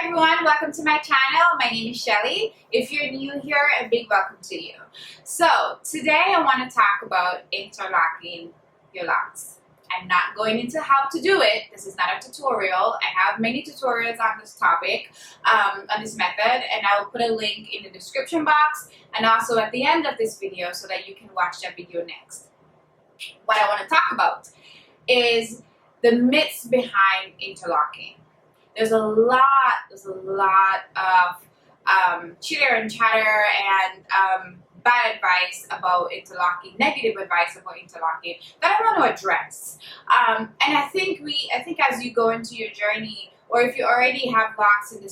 everyone, welcome to my channel. My name is Shelly. If you're new here, a big welcome to you. So today I want to talk about interlocking your locks. I'm not going into how to do it. This is not a tutorial. I have many tutorials on this topic, on this method, and I will put a link in the description box and also at the end of this video so that you can watch that video next. What I want to talk about is the myths behind interlocking. There's a lot of chitter and chatter and bad advice about interlocking, negative advice about interlocking that I want to address. And I think as you go into your journey, or if you already have locks and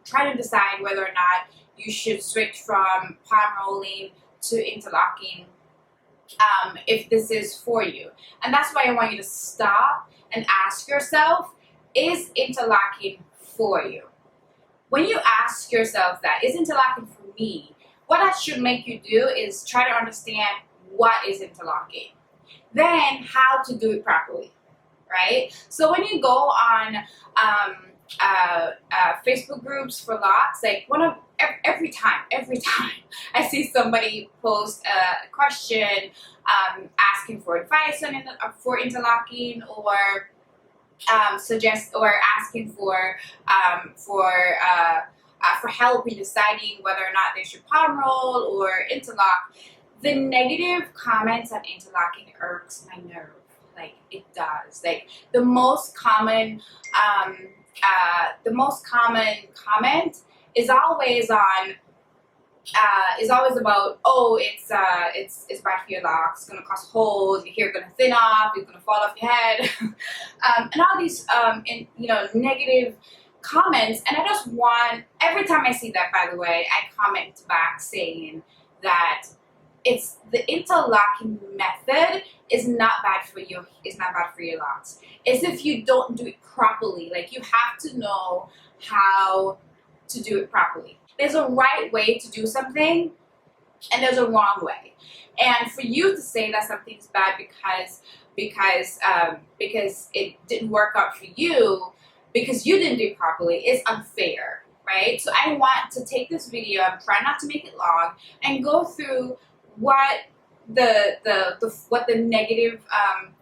trying to decide whether or not you should switch from palm rolling to interlocking, if this is for you. And that's why I want you to stop and ask yourself, is interlocking for you? When you ask yourself that, is interlocking for me? What that should make you do is try to understand what is interlocking. Then how to do it properly, right? So when you go on Facebook groups for locks, like every time I see somebody post a question asking for advice on for interlocking, or suggest or asking for help in deciding whether or not they should palm roll or interlock, the negative comments on interlocking irks my nerve. Like, it does. Like, the most common comment is always about, oh, it's bad for your locks, it's gonna cause holes, your hair gonna thin off, it's gonna fall off your head, and all these negative comments. And I just want, every time I see that, by the way, I comment back saying that it's the interlocking method is not bad for you. It's not bad for your locks. It's if you don't do it properly. Like, you have to know how to do it properly. There's a right way to do something, and there's a wrong way. And for you to say that something's bad because it didn't work out for you, because you didn't do it properly, is unfair, right? So I want to take this video, I'm trying not to make it long, and go through what the negative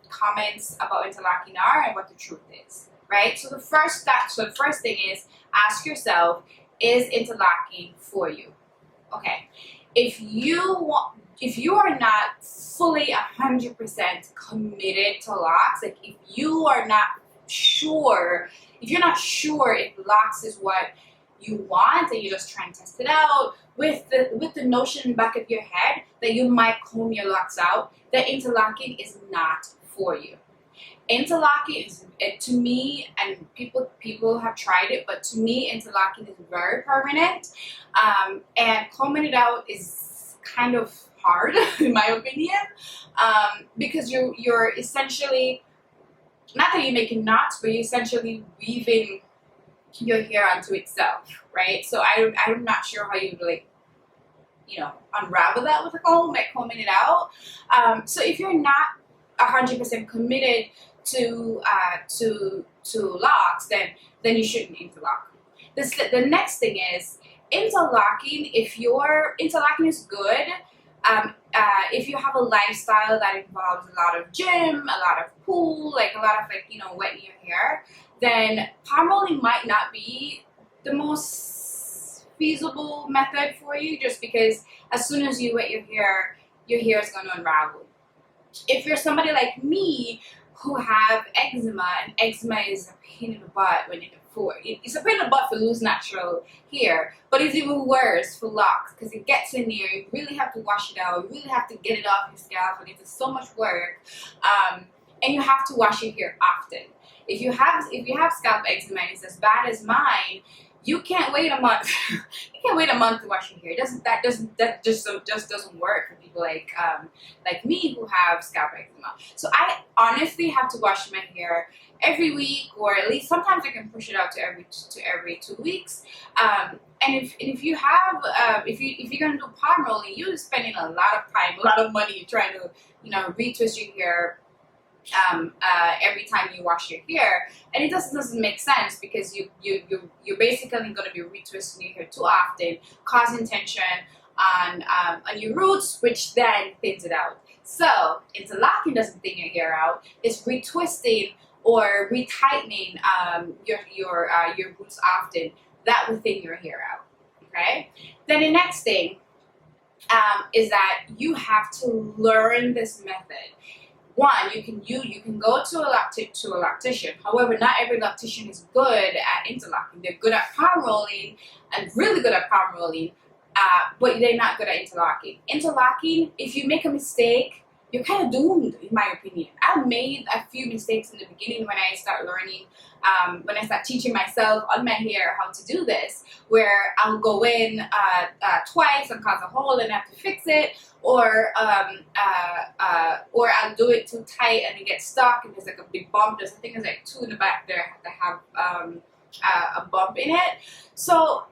comments about interlocking are and what the truth is, right? So the first thing is, ask yourself, is interlocking for you? Okay, if you are not fully 100% committed to locks, like if you're not sure if locks is what you want, and you're just trying to test it out with the notion back of your head that you might comb your locks out, that interlocking is not for you. Interlocking is, to me, and people have tried it, but to me, interlocking is very permanent, and combing it out is kind of hard, in my opinion, because you're essentially, not that you're making knots, but you're essentially weaving your hair onto itself, right? So I'm not sure how you unravel that with a comb, like combing it out. So if you're not 100% committed to locks, then you shouldn't interlock. The next thing is interlocking. If your interlocking is good, if you have a lifestyle that involves a lot of gym, a lot of pool, like a lot of wetting your hair, then palm rolling might not be the most feasible method for you, just because as soon as you wet your hair is going to unravel. If you're somebody like me who have eczema, and eczema is a pain in the butt it's a pain in the butt for loose natural hair, but it's even worse for locks, because it gets in there, you really have to wash it out, you really have to get it off your scalp, and it's so much work, and you have to wash your hair often. If you have scalp eczema and it's as bad as mine, you can't wait a month. You can't wait a month to wash your hair. That just doesn't work for people like me who have scalp eczema. So I honestly have to wash my hair every week, or at least sometimes I can push it out to every 2 weeks. And if you're gonna do palm rolling, you're spending a lot of time, a lot of money trying to retwist your hair every time you wash your hair, and it doesn't make sense because you're basically going to be retwisting your hair too often, causing tension on your roots, which then thins it out. So interlocking doesn't thin your hair out; it's retwisting or retightening your roots often. That will thin your hair out. Okay. Then the next thing is that you have to learn this method. One, you can go to a loctician. However, not every loctician is good at interlocking. They're good at palm rolling and really good at palm rolling, but they're not good at interlocking. Interlocking, if you make a mistake, you're kind of doomed, in my opinion. I made a few mistakes in the beginning when I start learning, when I start teaching myself on my hair how to do this, where I'll go in twice and cause a hole and have to fix it, or I'll do it too tight and it gets stuck and there's like a big bump. I think there's like two in the back there that have a bump in it. So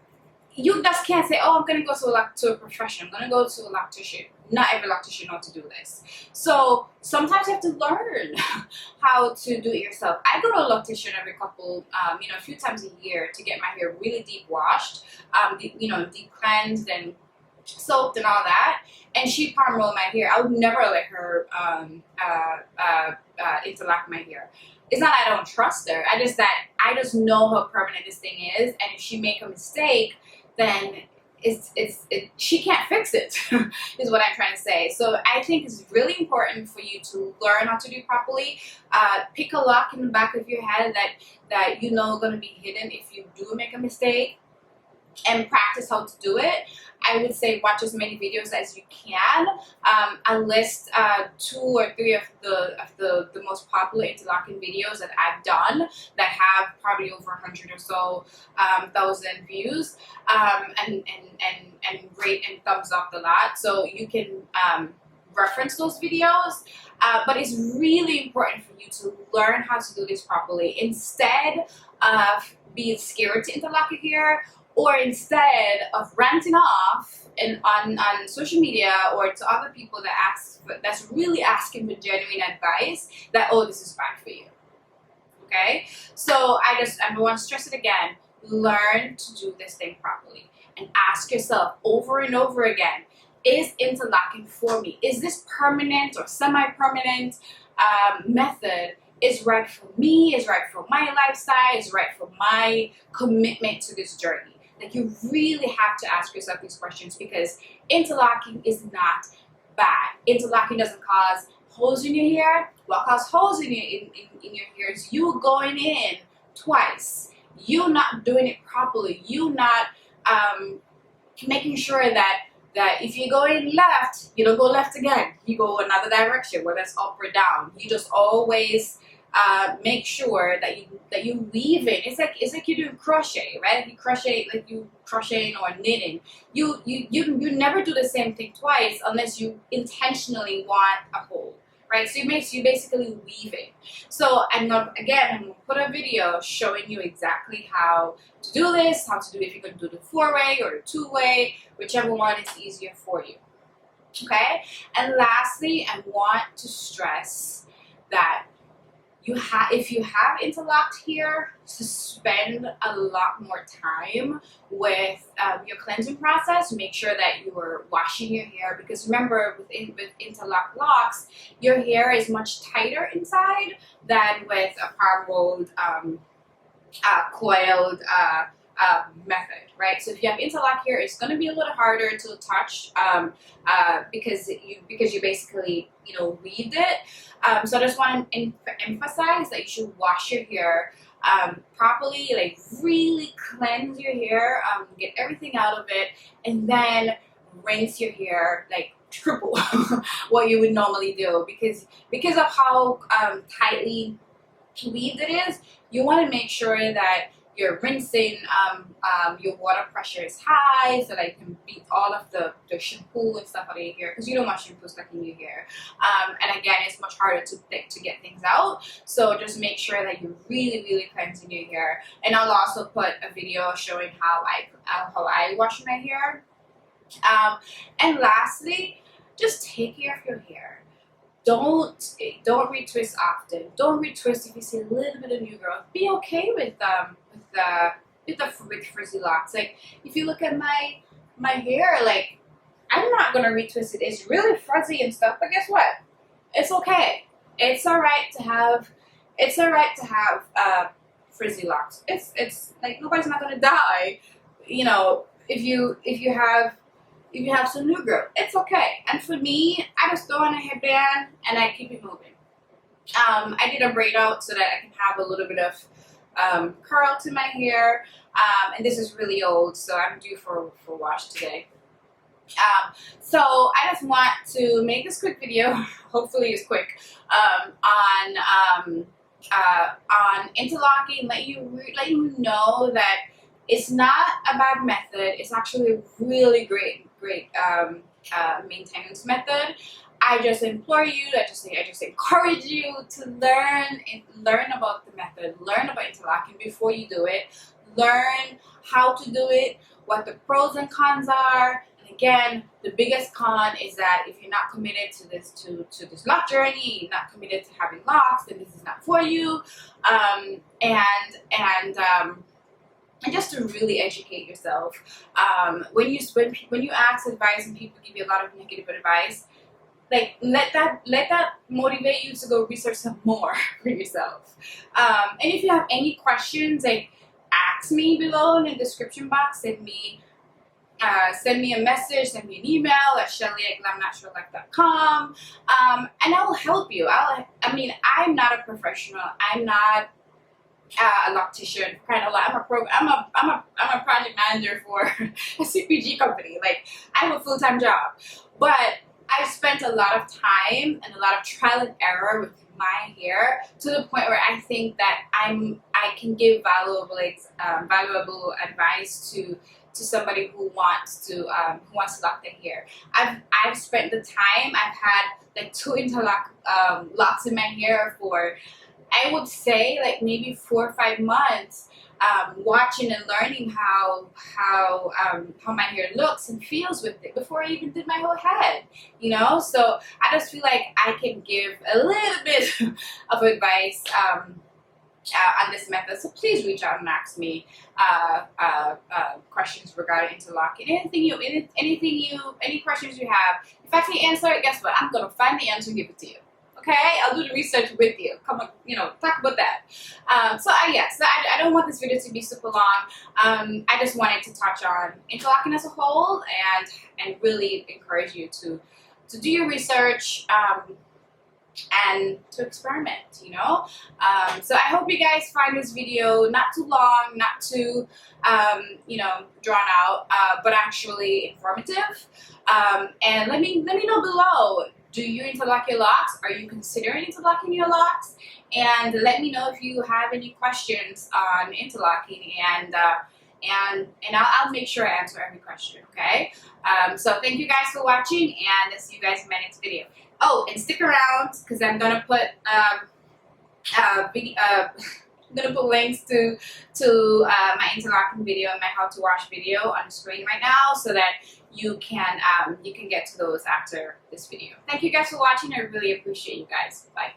you just can't say, oh, I'm going to go to a professional. I'm going to go to a loctician. Not every loctician knows how to do this. So sometimes you have to learn how to do it yourself. I go to a loctician every a few times a year to get my hair really deep washed, deep cleansed and soaked and all that. And she palm roll my hair. I would never let her interlock my hair. It's not that I don't trust her. I just know how permanent this thing is, and if she make a mistake, then she can't fix it. Is what I'm trying to say. So I think it's really important for you to learn how to do it properly. Pick a lock in the back of your head that you know going to be hidden if you do make a mistake, and practice how to do it. I would say watch as many videos as you can. I list 2 or 3 of the most popular interlocking videos that I've done that have probably over 100 or so thousand views, and rate and thumbs up a lot. So you can reference those videos. But it's really important for you to learn how to do this properly instead of being scared to interlock your hair, or instead of ranting off on social media or to other people that's really asking for genuine advice that, oh, this is bad for you. Okay? So I want to stress it again. Learn to do this thing properly and ask yourself over and over again, is interlocking for me? Is this permanent or semi-permanent method is right for me, is right for my lifestyle, is right for my commitment to this journey? Like, you really have to ask yourself these questions, because interlocking is not bad. Interlocking doesn't cause holes in your hair. What causes holes in your hair is you going in twice, you not doing it properly, you not making sure that if you go in left, you don't go left again. You go another direction, whether it's up or down. You just always make sure that you weave it. It's like you do crochet, right? You crochet like you crocheting or knitting. You never do the same thing twice unless you intentionally want a hole, right? So you basically weave it. So I'm gonna put a video showing you exactly how to do this, how to do it if you're gonna do the 4-way or the 2-way, whichever one is easier for you. Okay? And lastly, I want to stress that if you have interlocked here, to spend a lot more time with your cleansing process. Make sure that you are washing your hair, because remember, with interlocked locks, your hair is much tighter inside than with a palm rolled, coiled method, right? So if you have interlock here, it's going to be a little harder to touch because you basically weaved it. So I just want to emphasize that you should wash your hair properly, like really cleanse your hair, get everything out of it, and then rinse your hair like triple what you would normally do, because of how tightly weaved it is. You want to make sure that you're rinsing, your water pressure is high, so that you can beat all of the shampoo and stuff out of your hair, because you don't want shampoo stuck in your hair. And again, it's much harder to get things out, so just make sure that you're really cleansing your hair. And I'll also put a video showing how I wash my hair. And lastly, just take care of your hair. don't retwist often. Don't retwist if you see a little bit of new growth. Be okay with frizzy locks. Like if you look at my hair, like I'm not gonna retwist it. It's really fuzzy and stuff, but guess what? It's okay. It's alright to have frizzy locks. It's like nobody's not gonna die, you know, if you have some new growth. It's okay. And for me, I just throw on a headband and I keep it moving. I did a braid out so that I can have a little bit of curl to my hair. And this is really old, so I'm due for wash today. So I just want to make this quick video, hopefully it's quick, on interlocking, let you know that it's not a bad method. It's actually a really great maintenance method. I just implore you, I just encourage you to learn about the method, learn about interlocking before you do it, learn how to do it, what the pros and cons are. And again, the biggest con is that if you're not committed to this lock journey, you're not committed to having locks, then this is not for you. And just to really educate yourself. When you ask advice and people give you a lot of negative advice, like let that motivate you to go research some more for yourself. And if you have any questions, like ask me below in the description box. Send me a message, send me an email at shelly@GlamNaturalLife.com, and I will help you. I mean, I'm not a professional. I'm not a loctician, kind of like I'm a project manager for a CPG company. Like I have a full-time job, but I've spent a lot of time and a lot of trial and error with my hair to the point where I think that I can give valuable advice to somebody who wants to lock their hair. I've spent the time. I've had like 2 interlock locks in my hair for, I would say, like maybe 4 or 5 months, watching and learning how my hair looks and feels with it before I even did my whole head, you know. So I just feel like I can give a little bit of advice on this method. So please reach out and ask me questions regarding interlocking. Any questions you have. If I can't answer it, guess what? I'm gonna find the answer and give it to you. Okay, I'll do the research with you. Come on, you know, talk about that. So I don't want this video to be super long. I just wanted to touch on interlocking as a whole and really encourage you to do your research and to experiment, you know. So I hope you guys find this video not too long, not too you know, drawn out, but actually informative. And let me know below. Do you interlock your locks? Are you considering interlocking your locks? And let me know if you have any questions on interlocking, and I'll make sure I answer every question. Okay. So thank you guys for watching, and I'll see you guys in my next video. Oh, and stick around because I'm gonna put links to my interlocking video and my how to wash video on the screen right now, so that you can get to those after this video. Thank you guys for watching. I really appreciate you guys. Bye.